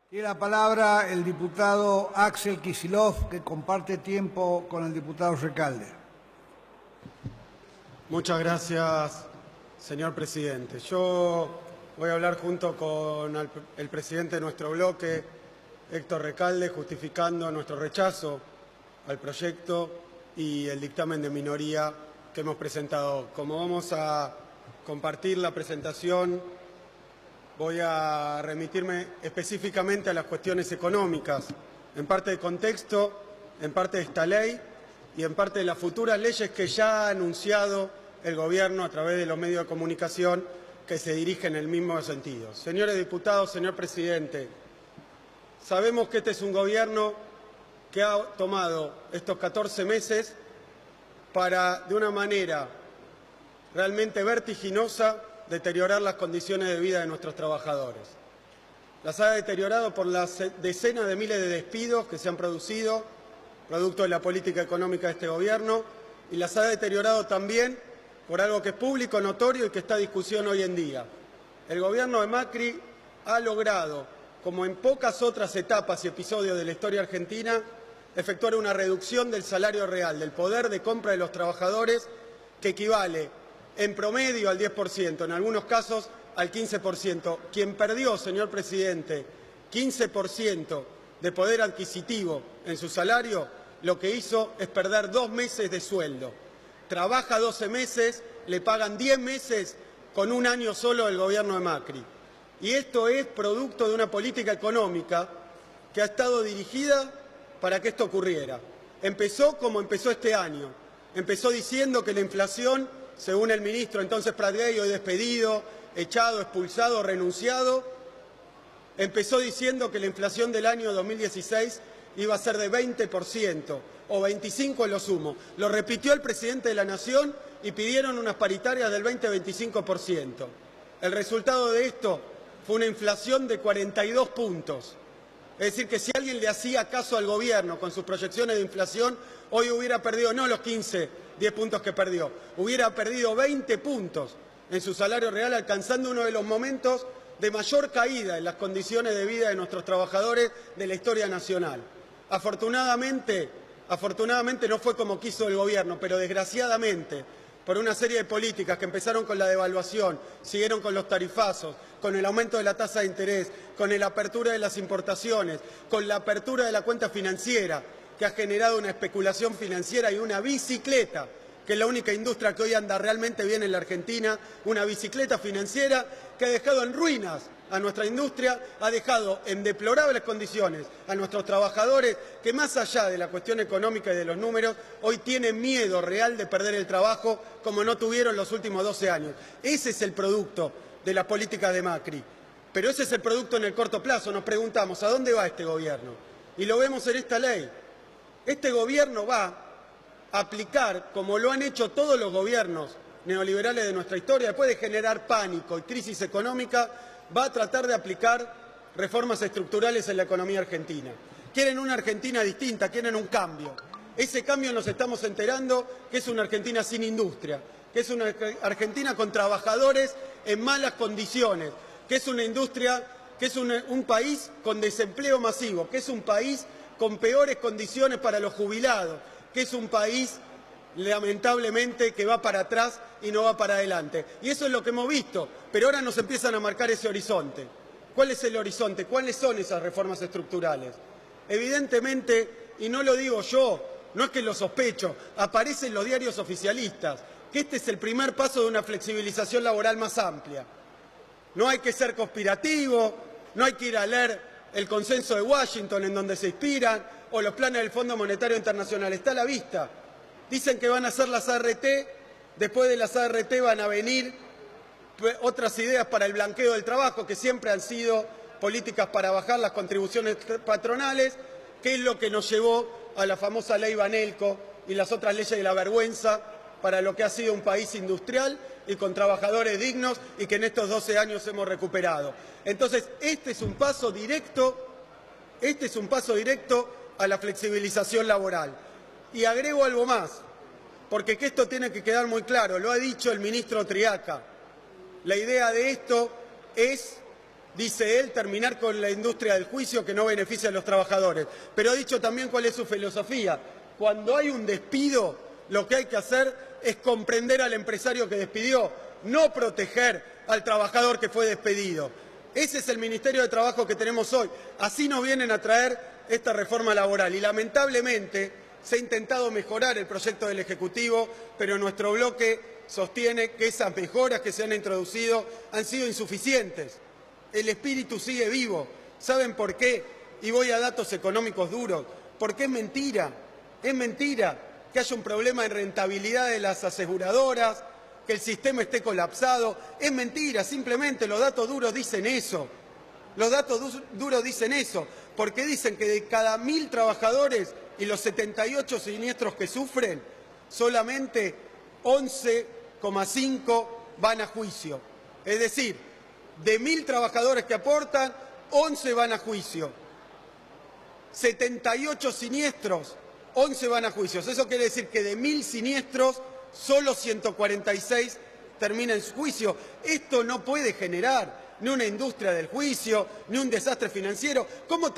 Tiene la palabra el diputado Axel Kicillof, que comparte tiempo con el diputado Recalde. Muchas gracias, señor presidente. Yo voy a hablar junto con el presidente de nuestro bloque, Héctor Recalde, justificando nuestro rechazo al proyecto y el dictamen de minoría que hemos presentado. Como vamos a compartir la presentación, voy a remitirme específicamente a las cuestiones económicas, en parte de contexto, en parte de esta ley y en parte de las futuras leyes que ya ha anunciado el Gobierno a través de los medios de comunicación que se dirigen en el mismo sentido. Señores diputados, señor presidente, sabemos que este es un Gobierno que ha tomado estos 14 meses para, de una manera realmente vertiginosa, deteriorar las condiciones de vida de nuestros trabajadores. Las ha deteriorado por las decenas de miles de despidos que se han producido, producto de la política económica de este Gobierno, y las ha deteriorado también por algo que es público, notorio y que está en discusión hoy en día. El Gobierno de Macri ha logrado, como en pocas otras etapas y episodios de la historia argentina, efectuar una reducción del salario real, del poder de compra de los trabajadores, que equivale en promedio al 10%, en algunos casos al 15%. Quien perdió, señor presidente, 15% de poder adquisitivo en su salario, lo que hizo es perder 2 meses de sueldo. Trabaja 12 meses, le pagan 10 meses con un año solo del Gobierno de Macri. Y esto es producto de una política económica que ha estado dirigida para que esto ocurriera. Empezó como empezó este año. Empezó diciendo que la inflación, según el ministro entonces Pratgay, hoy despedido, echado, expulsado, renunciado, empezó diciendo que la inflación del año 2016 iba a ser de 20% o 25% en lo sumo. Lo repitió el presidente de la Nación y pidieron unas paritarias del 20-25%. El resultado de esto fue una inflación de 42 puntos. Es decir, que si alguien le hacía caso al Gobierno con sus proyecciones de inflación, hoy hubiera perdido no los 10 puntos que perdió, hubiera perdido 20 puntos en su salario real, alcanzando uno de los momentos de mayor caída en las condiciones de vida de nuestros trabajadores de la historia nacional. Afortunadamente no fue como quiso el Gobierno, pero desgraciadamente, por una serie de políticas que empezaron con la devaluación, siguieron con los tarifazos, con el aumento de la tasa de interés, con la apertura de las importaciones, con la apertura de la cuenta financiera, que ha generado una especulación financiera y una bicicleta, que es la única industria que hoy anda realmente bien en la Argentina, una bicicleta financiera que ha dejado en ruinas a nuestra industria, ha dejado en deplorables condiciones a nuestros trabajadores que, más allá de la cuestión económica y de los números, hoy tienen miedo real de perder el trabajo como no tuvieron los últimos 12 años. Ese es el producto de las políticas de Macri. Pero ese es el producto en el corto plazo. Nos preguntamos, ¿a dónde va este Gobierno? Y lo vemos en esta ley. Este Gobierno va a aplicar, como lo han hecho todos los gobiernos neoliberales de nuestra historia, después de generar pánico y crisis económica, va a tratar de aplicar reformas estructurales en la economía argentina. Quieren una Argentina distinta, quieren un cambio. Ese cambio nos estamos enterando que es una Argentina sin industria, que es una Argentina con trabajadores en malas condiciones, que es una industria, que es un país con desempleo masivo, que es un país con peores condiciones para los jubilados, que es un país, lamentablemente, que va para atrás y no va para adelante. Y eso es lo que hemos visto, pero ahora nos empiezan a marcar ese horizonte. ¿Cuál es el horizonte? ¿Cuáles son esas reformas estructurales? Evidentemente, y no lo digo yo, no es que lo sospecho, aparece en los diarios oficialistas, que este es el primer paso de una flexibilización laboral más amplia. No hay que ser conspirativo, no hay que ir a leer el consenso de Washington en donde se inspiran, o los planes del Fondo Monetario Internacional. Está a la vista. Dicen que van a hacer las ART, después de las ART van a venir otras ideas para el blanqueo del trabajo, que siempre han sido políticas para bajar las contribuciones patronales, que es lo que nos llevó a la famosa ley Banelco y las otras leyes de la vergüenza para lo que ha sido un país industrial y con trabajadores dignos y que en estos 12 años hemos recuperado. Entonces, este es un paso directo a la flexibilización laboral. Y agrego algo más, porque que esto tiene que quedar muy claro, lo ha dicho el ministro Triaca. La idea de esto es dice él, terminar con la industria del juicio que no beneficia a los trabajadores. Pero ha dicho también cuál es su filosofía. Cuando hay un despido, lo que hay que hacer es comprender al empresario que despidió, no proteger al trabajador que fue despedido. Ese es el Ministerio de Trabajo que tenemos hoy. Así nos vienen a traer esta reforma laboral. Y lamentablemente se ha intentado mejorar el proyecto del Ejecutivo, pero nuestro bloque sostiene que esas mejoras que se han introducido han sido insuficientes. El espíritu sigue vivo. ¿Saben por qué? Y voy a datos económicos duros. Porque es mentira que haya un problema en rentabilidad de las aseguradoras, que el sistema esté colapsado. Es mentira, simplemente los datos duros dicen eso. Los datos duros dicen eso, porque dicen que de cada 1.000 trabajadores y los 78 siniestros que sufren, solamente 11,5 van a juicio. Es decir, de 1.000 trabajadores que aportan, 11 van a juicio. 78 siniestros, 11 van a juicios. Eso quiere decir que de 1.000 siniestros, solo 146 terminan en su juicio. Esto no puede generar ni una industria del juicio, ni un desastre financiero. ¿Cómo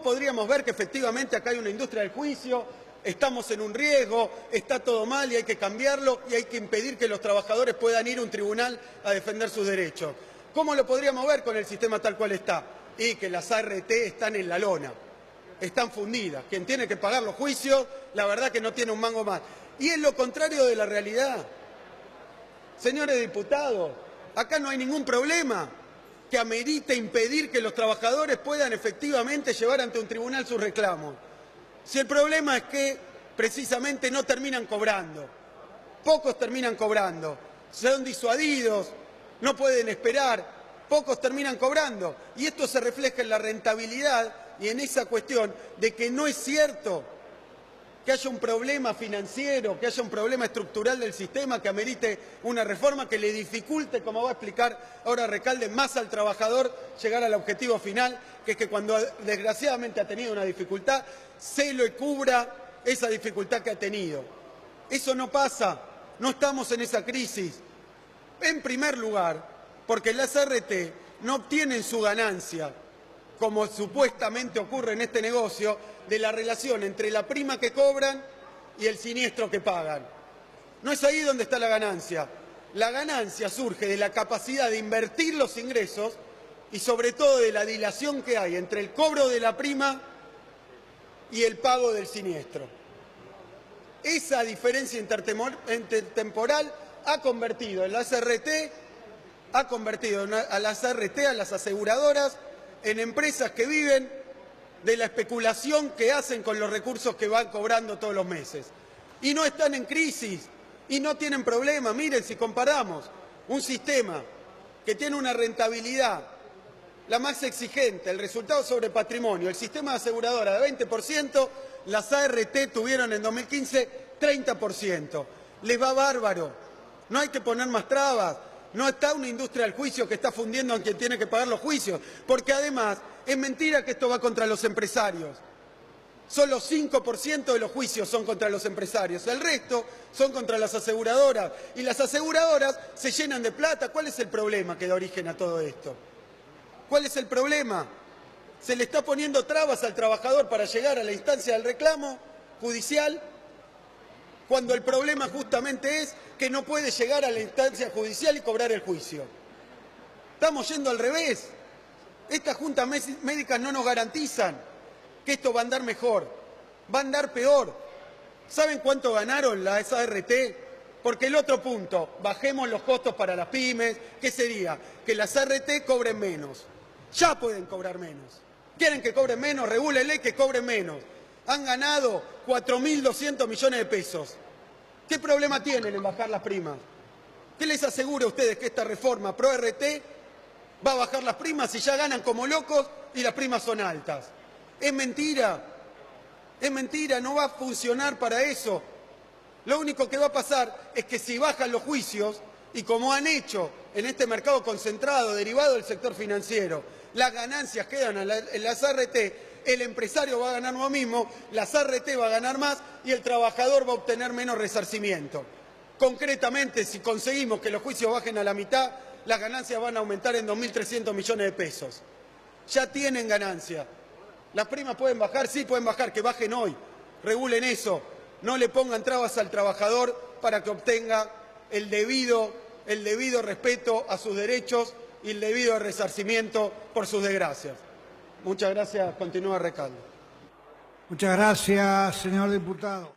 podríamos ver que efectivamente acá hay una industria del juicio? Estamos en un riesgo, está todo mal y hay que cambiarlo y hay que impedir que los trabajadores puedan ir a un tribunal a defender sus derechos. ¿Cómo lo podríamos ver con el sistema tal cual está? Y que las ART están en la lona, están fundidas. Quien tiene que pagar los juicios, la verdad que no tiene un mango más. Y es lo contrario de la realidad. Señores diputados, acá no hay ningún problema que amerite impedir que los trabajadores puedan efectivamente llevar ante un tribunal sus reclamos. Si el problema es que precisamente no terminan cobrando, pocos terminan cobrando, son disuadidos, no pueden esperar, pocos terminan cobrando. Y esto se refleja en la rentabilidad y en esa cuestión de que no es cierto que haya un problema financiero, que haya un problema estructural del sistema que amerite una reforma que le dificulte, como va a explicar ahora Recalde, más al trabajador llegar al objetivo final, que es que cuando desgraciadamente ha tenido una dificultad, se le cubra esa dificultad que ha tenido. Eso no pasa, no estamos en esa crisis. En primer lugar, porque las ART no obtienen su ganancia, como supuestamente ocurre en este negocio, de la relación entre la prima que cobran y el siniestro que pagan. No es ahí donde está la ganancia. La ganancia surge de la capacidad de invertir los ingresos y sobre todo de la dilación que hay entre el cobro de la prima y el pago del siniestro. Esa diferencia intertemporal ha convertido a las ART, a las aseguradoras, en empresas que viven de la especulación que hacen con los recursos que van cobrando todos los meses. Y no están en crisis y no tienen problema. Miren, si comparamos un sistema que tiene una rentabilidad la más exigente, el resultado sobre patrimonio, el sistema de aseguradora de 20%, las ART tuvieron en 2015 30%. Les va bárbaro, no hay que poner más trabas. No está una industria del juicio que está fundiendo a quien tiene que pagar los juicios, porque además es mentira que esto va contra los empresarios. Solo 5% de los juicios son contra los empresarios, el resto son contra las aseguradoras. Y las aseguradoras se llenan de plata. ¿Cuál es el problema que da origen a todo esto? ¿Cuál es el problema? Se le está poniendo trabas al trabajador para llegar a la instancia del reclamo judicial, cuando el problema justamente es que no puede llegar a la instancia judicial y cobrar el juicio. Estamos yendo al revés. Estas juntas médicas no nos garantizan que esto va a andar mejor, va a andar peor. ¿Saben cuánto ganaron las ART? Porque el otro punto, bajemos los costos para las pymes, ¿qué sería? Que las ART cobren menos. Ya pueden cobrar menos. ¿Quieren que cobren menos? Regúlenle que cobren menos. Han ganado 4.200 millones de pesos. ¿Qué problema tienen en bajar las primas? ¿Qué les asegura a ustedes que esta reforma pro-RT va a bajar las primas si ya ganan como locos y las primas son altas? Es mentira, no va a funcionar para eso. Lo único que va a pasar es que si bajan los juicios, y como han hecho en este mercado concentrado derivado del sector financiero, las ganancias quedan en las ART, el empresario va a ganar lo mismo, las ART va a ganar más y el trabajador va a obtener menos resarcimiento. Concretamente, si conseguimos que los juicios bajen a la mitad, las ganancias van a aumentar en 2.300 millones de pesos. Ya tienen ganancia. ¿Las primas pueden bajar? Sí, pueden bajar, que bajen hoy. Regulen eso. No le pongan trabas al trabajador para que obtenga el debido respeto a sus derechos y el debido resarcimiento por sus desgracias. Muchas gracias. Continúa Recalde. Muchas gracias, señor diputado.